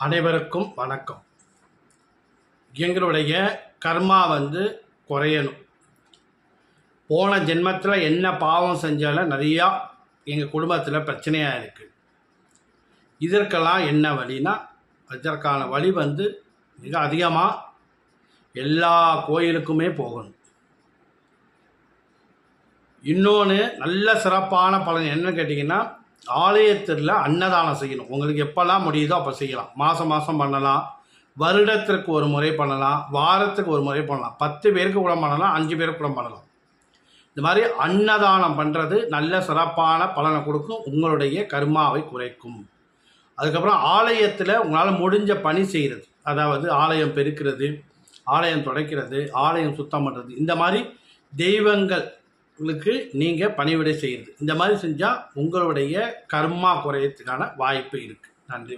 அனைவருக்கும் வணக்கம். எங்களுடைய கர்மா குறையணும். போன ஜென்மத்தில் என்ன பாவம் செஞ்சாலும் நிறையா எங்கள் குடும்பத்தில் பிரச்சனையாக இருக்குது. இதற்கெல்லாம் என்ன வழினா, அதற்கான வழி மிக அதிகமாக எல்லா கோயிலுக்குமே போகணும். இன்னொன்று நல்ல சிறப்பான பலன் என்னன்னு கேட்டிங்கன்னா, ஆலயத்தில் அன்னதானம் செய்யணும். உங்களுக்கு எப்போல்லாம் முடியுதோ அப்போ செய்யலாம். மாதம் பண்ணலாம், வருடத்திற்கு ஒரு முறை பண்ணலாம், வாரத்துக்கு ஒரு முறை பண்ணலாம். 10 பேருக்கு கூட பண்ணலாம், 5 பேருக்கு கூட பண்ணலாம். இந்த மாதிரி அன்னதானம் பண்ணுறது நல்ல சிறப்பான பலனை கொடுக்கும், உங்களுடைய கர்மாவை குறைக்கும். அதுக்கப்புறம் ஆலயத்தில் உங்களால் முடிஞ்ச பணி செய்கிறது, அதாவது ஆலயம் பெருக்கிறது, ஆலயம் துடைக்கிறது, ஆலயம் சுத்தம் பண்ணுறது, இந்த மாதிரி தெய்வங்களுக்கு நீங்கள் பணிவிடை செய்கிறது, இந்த மாதிரி செஞ்சால் உங்களுடைய கர்மா குறையத்துக்கான வாய்ப்பு இருக்குது. நன்றி.